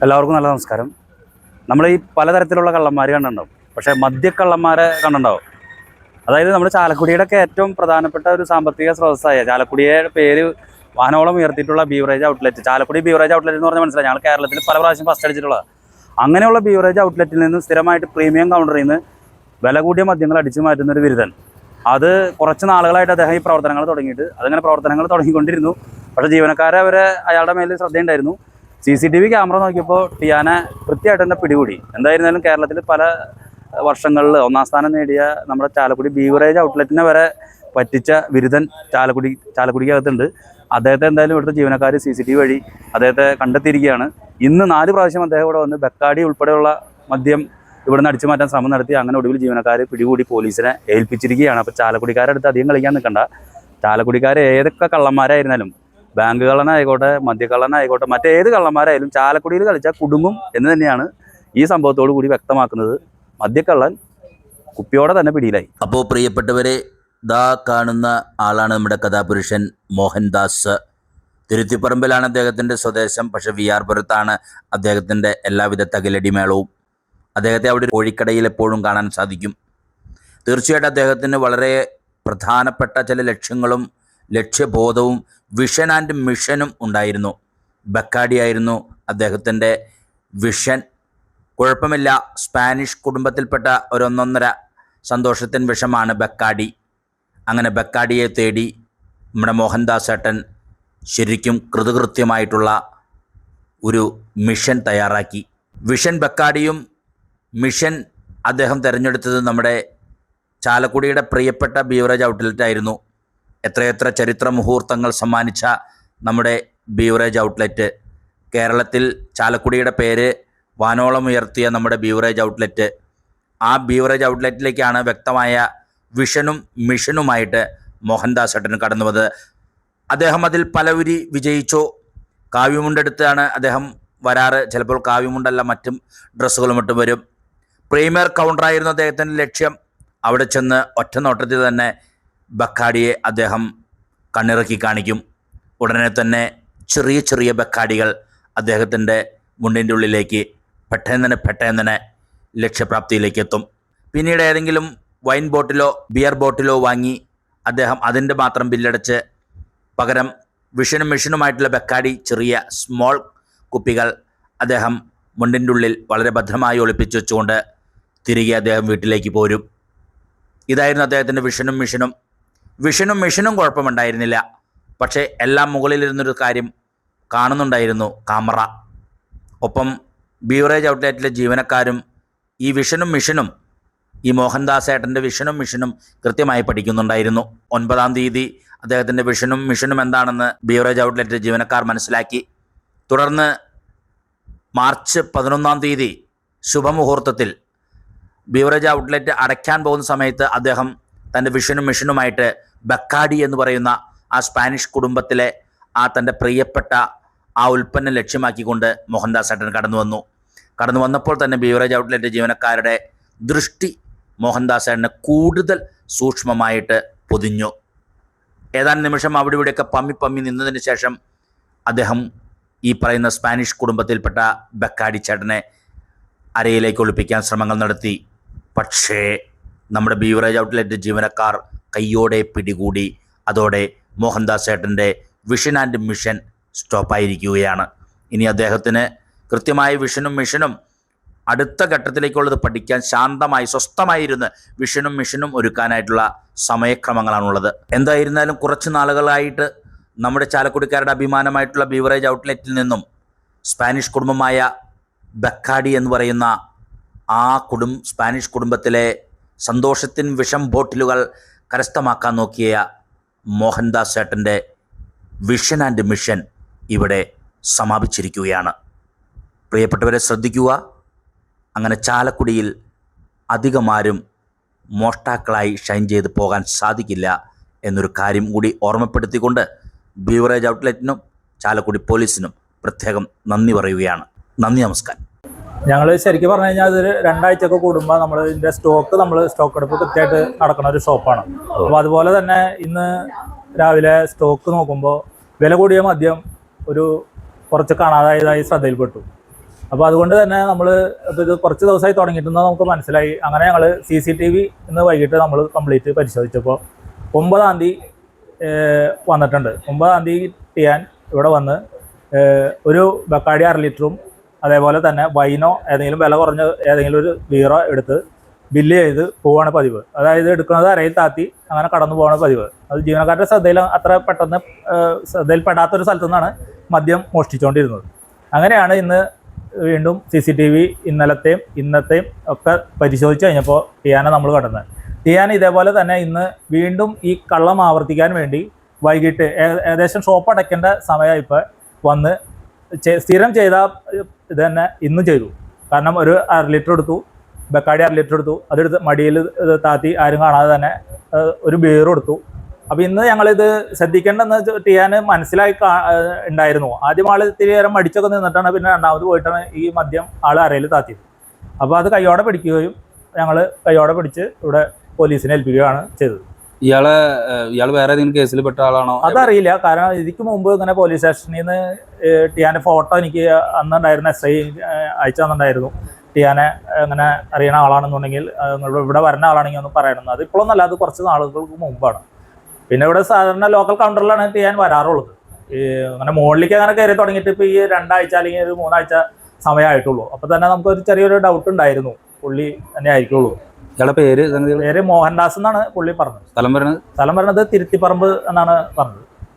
എല്ലാവർക്കും നല്ല നമസ്കാരം. നമ്മൾ ഈ പലതരത്തിലുള്ള കള്ളന്മാർ കണ്ടിട്ടുണ്ടാവും. പക്ഷേ മദ്യക്കള്ളന്മാരെ കണ്ടിട്ടുണ്ടാവും. അതായത് നമ്മുടെ ചാലക്കുടിയുടെയൊക്കെ ഏറ്റവും പ്രധാനപ്പെട്ട ഒരു സാമ്പത്തിക സ്രോതസ്സായ ചാലക്കുടിയുടെ പേര് വാനോളം ഉയർത്തിയിട്ടുള്ള beverage outlet, Chalakudy beverage outlet എന്ന് പറഞ്ഞാൽ മനസ്സിലായി. ഞങ്ങൾ കേരളത്തിൽ പല പ്രാവശ്യം ഫസ്റ്റ് അടിച്ചിട്ടുള്ളത്. അങ്ങനെയുള്ള ബീവറേജ് ഔട്ട്ലെറ്റിൽ നിന്ന് സ്ഥിരമായിട്ട് പ്രീമിയം കൗണ്ടറിൽ നിന്ന് വില കൂടിയ മദ്യങ്ങൾ അടിച്ചു മാറ്റുന്ന ഒരു ബിരുദൻ. അത് കുറച്ച് നാളുകളായിട്ട് അദ്ദേഹം ഈ പ്രവർത്തനങ്ങൾ തുടങ്ങിയിട്ട് അതങ്ങനെ പ്രവർത്തനങ്ങൾ തുടങ്ങിക്കൊണ്ടിരുന്നു. പക്ഷേ ജീവനക്കാരെ അയാളുടെ മേലിൽ ശ്രദ്ധയുണ്ടായിരുന്നു. CCTV ക്യാമറ നോക്കിയപ്പോൾ ടിയാനെ കൃത്യമായിട്ട് തന്നെ പിടികൂടി. എന്തായിരുന്നാലും കേരളത്തിൽ പല വർഷങ്ങളിൽ ഒന്നാം സ്ഥാനം നേടിയ നമ്മുടെ ചാലക്കുടി ബീവറേജ് ഔട്ട്ലെറ്റിനെ വരെ പറ്റിച്ച ബിരുദൻ ചാലക്കുടിക്കകത്തുണ്ട്. അദ്ദേഹത്തെ എന്തായാലും ഇവിടുത്തെ ജീവനക്കാർ CCTV വഴി അദ്ദേഹത്തെ കണ്ടെത്തിയിരിക്കുകയാണ്. ഇന്ന് 4 പ്രാവശ്യം അദ്ദേഹം ഇവിടെ വന്ന് ബെക്കാടി ഉൾപ്പെടെയുള്ള മദ്യം ഇവിടുന്ന് അടിച്ചു മാറ്റാൻ ശ്രമം നടത്തി. അങ്ങനെ ഒടുവിൽ ജീവനക്കാർ പിടികൂടി പോലീസിനെ ഏൽപ്പിച്ചിരിക്കുകയാണ്. അപ്പോൾ ചാലക്കുടിക്കാരുടെ അടുത്ത് അധികം കളിക്കാൻ നിൽക്കണ്ട. ചാലക്കുടിക്കാർ ഏതൊക്കെ കള്ളന്മാരായിരുന്നാലും, ബാങ്ക് കള്ളനായിക്കോട്ടെ, മദ്യക്കള്ളനായിക്കോട്ടെ, മറ്റേത് കള്ളന്മാരായാലും ചാലക്കുടിയിൽ കളിച്ചാൽ കുടുങ്ങും എന്ന് തന്നെയാണ് ഈ സംഭവത്തോടു കൂടി വ്യക്തമാക്കുന്നത്. മദ്യക്കള്ളൻ കുപ്പിയോടെ തന്നെ പിടിയിലായി. അപ്പോൾ പ്രിയപ്പെട്ടവരെ, ദാ കാണുന്ന ആളാണ് നമ്മുടെ കഥാപുരുഷൻ മോഹൻദാസ്. തിരുത്തിപ്പറമ്പിലാണ് അദ്ദേഹത്തിൻ്റെ സ്വദേശം. പക്ഷേ VR പുരത്താണ് അദ്ദേഹത്തിൻ്റെ എല്ലാവിധ തകിലടിമേളവും. അദ്ദേഹത്തെ അവിടെ ഒരു കോഴിക്കടയിൽ എപ്പോഴും കാണാൻ സാധിക്കും. തീർച്ചയായിട്ടും അദ്ദേഹത്തിന് വളരെ പ്രധാനപ്പെട്ട ചില ലക്ഷ്യങ്ങളും ലക്ഷ്യബോധവും വിഷൻ ആൻഡ് മിഷനും ഉണ്ടായിരുന്നു. ബക്കാഡിയായിരുന്നു അദ്ദേഹത്തിൻ്റെ വിഷൻ. കുഴപ്പമില്ല, സ്പാനിഷ് കുടുംബത്തിൽപ്പെട്ട ഒരൊന്നൊന്നര സന്തോഷത്തിൻ വിഷമാണ് ബക്കാഡി. അങ്ങനെ ബക്കാഡിയെ തേടി നമ്മുടെ മോഹൻദാസ് ഏട്ടൻ ശരിക്കും കൃതകൃത്യമായിട്ടുള്ള ഒരു മിഷൻ തയ്യാറാക്കി. വിഷൻ ബക്കാഡിയും മിഷൻ അദ്ദേഹം തിരഞ്ഞെടുത്തത് നമ്മുടെ ചാലക്കുടിയുടെ പ്രിയപ്പെട്ട ബീവറേജ് ഔട്ട്ലെറ്റായിരുന്നു. എത്രയെത്ര ചരിത്ര മുഹൂർത്തങ്ങൾ സമ്മാനിച്ച നമ്മുടെ ബീവറേജ് ഔട്ട്ലെറ്റ്, കേരളത്തിൽ ചാലക്കുടിയുടെ പേര് വാനോളം ഉയർത്തിയ നമ്മുടെ ബീവറേജ് ഔട്ട്ലെറ്റ്, ആ ബീവറേജ് ഔട്ട്ലെറ്റിലേക്കാണ് വ്യക്തമായ വിഷനും മിഷനുമായിട്ട് മോഹൻദാസ് ഏട്ടൻ കടന്നു വന്നത്. അദ്ദേഹം അതിൽ പലവരി വിജയിച്ചു. കാവ്യമുണ്ടെടുത്താണ് അദ്ദേഹം വരാറ്. ചിലപ്പോൾ കാവ്യമുണ്ടല്ല, മറ്റും ഡ്രസ്സുകളും ഇട്ട് വരും. പ്രീമിയർ കൗണ്ടറായിരുന്നു അദ്ദേഹത്തിൻ്റെ ലക്ഷ്യം. അവിടെ ചെന്ന് ഒറ്റ നോട്ടത്തിൽ തന്നെ ബക്കാഡിയെ അദ്ദേഹം കണ്ണിറക്കി കാണിക്കും. ഉടനെ തന്നെ ചെറിയ ചെറിയ ബക്കാഡികൾ അദ്ദേഹത്തിൻ്റെ മുണ്ടിൻ്റെ ഉള്ളിലേക്ക് പെട്ടെന്ന് ലക്ഷ്യപ്രാപ്തിയിലേക്ക് എത്തും. പിന്നീട് ഏതെങ്കിലും വൈൻ ബോട്ടിലോ ബിയർ ബോട്ടിലോ വാങ്ങി അദ്ദേഹം അതിൻ്റെ മാത്രം ബില്ലടച്ച് പകരം വിഷനും മിഷനുമായിട്ടുള്ള ബക്കാഡി ചെറിയ സ്മോൾ കുപ്പികൾ അദ്ദേഹം മുണ്ടിൻ്റെ ഉള്ളിൽ വളരെ ഭദ്രമായി ഒളിപ്പിച്ചു വെച്ചുകൊണ്ട് തിരികെ അദ്ദേഹം വീട്ടിലേക്ക് പോരും. ഇതായിരുന്നു അദ്ദേഹത്തിൻ്റെ വിഷനും മിഷനും കുഴപ്പമുണ്ടായിരുന്നില്ല. പക്ഷേ എല്ലാം മുകളിലിരുന്നൊരു കാര്യം കാണുന്നുണ്ടായിരുന്നു, ക്യാമറ. ഒപ്പം ബീവറേജ് ഔട്ട്ലെറ്റിലെ ജീവനക്കാരും ഈ വിഷനും മിഷനും, ഈ മോഹൻദാസ് ഏട്ടൻ്റെ വിഷനും മിഷനും കൃത്യമായി പഠിക്കുന്നുണ്ടായിരുന്നു. 9-ാം തീയതി അദ്ദേഹത്തിൻ്റെ വിഷനും മിഷനും എന്താണെന്ന് ബീവറേജ് ഔട്ട്ലെറ്റ് ജീവനക്കാർ മനസ്സിലാക്കി. തുടർന്ന് മാർച്ച് 11-ാം തീയതി ശുഭമുഹൂർത്തത്തിൽ ബീവറേജ് ഔട്ട്ലെറ്റ് അടയ്ക്കാൻ പോകുന്ന സമയത്ത് അദ്ദേഹം തൻ്റെ വിഷനും മിഷനുമായിട്ട് ബക്കാഡി എന്ന് പറയുന്ന ആ സ്പാനിഷ് കുടുംബത്തിലെ ആ തൻ്റെ പ്രിയപ്പെട്ട ആ ഉൽപ്പന്നം ലക്ഷ്യമാക്കിക്കൊണ്ട് മോഹൻദാസ് ഏട്ടൻ കടന്നു വന്നപ്പോൾ തന്നെ ബീവറേജ് ഔട്ട്ലെറ്റ് ജീവനക്കാരുടെ ദൃഷ്ടി മോഹൻദാസ് ഏട്ടനെ കൂടുതൽ സൂക്ഷ്മമായിട്ട് പൊതിഞ്ഞു. ഏതാനും നിമിഷം അവിടെ ഇവിടെയൊക്കെ പമ്മി നിന്നതിന് ശേഷം അദ്ദേഹം ഈ പറയുന്ന സ്പാനിഷ് കുടുംബത്തിൽപ്പെട്ട ബക്കാഡി ചേട്ടനെ അരയിലേക്ക് ഒളിപ്പിക്കാൻ ശ്രമങ്ങൾ നടത്തി. പക്ഷേ നമ്മുടെ ബീവറേജ് ഔട്ട്ലെറ്റ് ജീവനക്കാർ കയ്യോടെ പിടികൂടി. അതോടെ മോഹൻദാസ് ഏട്ടൻ്റെ വിഷൻ ആൻഡ് മിഷൻ സ്റ്റോപ്പായിരിക്കുകയാണ്. ഇനി അദ്ദേഹത്തിന് കൃത്യമായ വിഷനും മിഷനും അടുത്ത ഘട്ടത്തിലേക്കുള്ളത് പഠിക്കാൻ ശാന്തമായി സ്വസ്ഥമായിരുന്ന് വിഷനും മിഷനും ഒരുക്കാനായിട്ടുള്ള സമയക്രമങ്ങളാണുള്ളത്. എന്തായിരുന്നാലും കുറച്ച് നാളുകളായിട്ട് നമ്മുടെ ചാലക്കുടിക്കാരുടെ അഭിമാനമായിട്ടുള്ള ബീവറേജ് ഔട്ട്ലെറ്റിൽ നിന്നും സ്പാനിഷ് കുടുംബമായ ബക്കാഡി എന്ന് പറയുന്ന ആ സ്പാനിഷ് കുടുംബത്തിലെ സന്തോഷത്തിൻ വിഷം ബോട്ടിലുകൾ കരസ്ഥമാക്കാൻ നോക്കിയ മോഹൻദാസ് ഏട്ടൻ്റെ വിഷൻ ആൻഡ് മിഷൻ ഇവിടെ സമാപിച്ചിരിക്കുകയാണ്. പ്രിയപ്പെട്ടവരെ, ശ്രദ്ധിക്കുക. അങ്ങനെ ചാലക്കുടിയിൽ അധികമാരും മോഷ്ടാക്കളായി ഷൈൻ ചെയ്ത് പോകാൻ സാധിക്കില്ല എന്നൊരു കാര്യം കൂടി ഓർമ്മപ്പെടുത്തിക്കൊണ്ട് ബീവറേജ് ഔട്ട്ലെറ്റിനും ചാലക്കുടി പോലീസിനും പ്രത്യേകം നന്ദി പറയുകയാണ്. നന്ദി, നമസ്കാരം. ഞങ്ങൾ ശരിക്കും പറഞ്ഞു കഴിഞ്ഞാൽ അതൊരു 2 ആഴ്ചയൊക്കെ കൂടുമ്പോൾ നമ്മൾ ഇതിൻ്റെ സ്റ്റോക്ക് എടുപ്പ് കൃത്യമായിട്ട് നടക്കുന്ന ഒരു ഷോപ്പാണ്. അപ്പോൾ അതുപോലെ തന്നെ ഇന്ന് രാവിലെ സ്റ്റോക്ക് നോക്കുമ്പോൾ വില കൂടിയ മദ്യം കുറച്ച് കാണാതായതായി ശ്രദ്ധയിൽപ്പെട്ടു. അപ്പോൾ അതുകൊണ്ട് തന്നെ നമ്മൾ ഇത് കുറച്ച് ദിവസമായി തുടങ്ങിയിട്ടുണ്ടെന്ന് നമുക്ക് മനസ്സിലായി. അങ്ങനെ ഞങ്ങൾ CCTV ഇന്ന് വൈകിട്ട് നമ്മൾ കംപ്ലീറ്റ് പരിശോധിച്ചപ്പോൾ 9-ാം തീയതി വന്നിട്ടുണ്ട്. 9-ാം തീയതി ടിയാൻ ഇവിടെ വന്ന് ഒരു ബക്കാടി 1/2 ലിറ്ററും അതേപോലെ തന്നെ വൈനോ ഏതെങ്കിലും വില കുറഞ്ഞ ഏതെങ്കിലും ഒരു ബീറോ എടുത്ത് ബില്ല് ചെയ്ത് പോവാണ് പതിവ്. അതായത് എടുക്കുന്നത് അരയിൽ താത്തി അങ്ങനെ കടന്നു പോവാണ് പതിവ്. അത് ജീവനക്കാരുടെ ശ്രദ്ധയിൽ അത്ര പെട്ടെന്ന് ശ്രദ്ധയിൽപ്പെടാത്തൊരു സ്ഥലത്തു നിന്നാണ് മദ്യം മോഷ്ടിച്ചുകൊണ്ടിരുന്നത്. അങ്ങനെയാണ് ഇന്ന് വീണ്ടും CCTV ഇന്നലത്തെയും ഇന്നത്തെയും ഒക്കെ പരിശോധിച്ച് കഴിഞ്ഞപ്പോൾ ടിയാനെ നമ്മൾ കണ്ടെന്നത്. ടിയാൻ ഇതേപോലെ തന്നെ ഇന്ന് വീണ്ടും ഈ കള്ളം ആവർത്തിക്കാൻ വേണ്ടി വൈകിട്ട് ഏകദേശം ഷോപ്പ് അടയ്ക്കേണ്ട സമയമായപ്പോൾ വന്ന് സ്ഥിരം ചെയ്ത ഇത് തന്നെ ഇന്നും ചെയ്തു. കാരണം ഒരു 1/2 ലിറ്റർ എടുത്തു, ബക്കാടി 1/2 ലിറ്റർ എടുത്തു, അതെടുത്ത് മടിയിൽ താത്തി ആരും കാണാതെ തന്നെ ഒരു ബീറും എടുത്തു. അപ്പോൾ ഇന്ന് ഞങ്ങളിത് ശ്രദ്ധിക്കേണ്ടെന്ന് ടിയാന് മനസ്സിലായി ഉണ്ടായിരുന്നു. ആദ്യം ആൾ ഇത്തിരി നേരം മടിച്ചൊക്കെ നിന്നിട്ടാണ് പിന്നെ രണ്ടാമത് പോയിട്ടാണ് ഈ മദ്യം ആൾ അരയിൽ താത്തിയത്. അപ്പോൾ അത് കൈയോടെ പിടിക്കുകയും ഞങ്ങൾ കൈയോടെ പിടിച്ച് ഇവിടെ പോലീസിനെ ഏൽപ്പിക്കുകയാണ് ചെയ്തത്. ഇയാൾ വേറെ ഏതെങ്കിലും കേസിൽ പെട്ട ആളാണോ? അതറിയില്ല. കാരണം ഇതിക്ക് മുമ്പ് ഇങ്ങനെ പോലീസ് സ്റ്റേഷനിൽ നിന്ന് ടിയാൻ്റെ ഫോട്ടോ എനിക്ക് അന്നുണ്ടായിരുന്ന SI അയച്ചു തന്നിട്ടുണ്ടായിരുന്നു. ടിയാനെ അങ്ങനെ അറിയണ ആളാണെന്നുണ്ടെങ്കിൽ ഇവിടെ വരുന്ന ആളാണെങ്കിൽ ഒന്ന് പറയണം. അത് ഇപ്പോഴൊന്നല്ല, അത് കുറച്ച് നാളുകൾക്ക് മുമ്പാണ്. പിന്നെ ഇവിടെ സാധാരണ ലോക്കൽ കൗണ്ടറിലാണ് ടിയാൻ വരാറുള്ളത്. അങ്ങനെ മുകളിലേക്ക് അങ്ങനെ കയറി തുടങ്ങിയിട്ട് ഇപ്പോൾ ഈ 2 ആഴ്ച അല്ലെങ്കിൽ ഒരു 3 ആഴ്ച സമയമായിട്ടുള്ളൂ. അപ്പോൾ തന്നെ നമുക്കൊരു ചെറിയൊരു ഡൗട്ട് ഉണ്ടായിരുന്നു പുള്ളി തന്നെ ആയിരിക്കുള്ളൂ. ഇയാളുടെ പേര് മോഹൻദാസ് എന്നാണ് പുള്ളി പറഞ്ഞത്. സ്ഥലം പറയുന്നത് തിരുത്തിപ്പറമ്പ് എന്നാണ് പറഞ്ഞത്.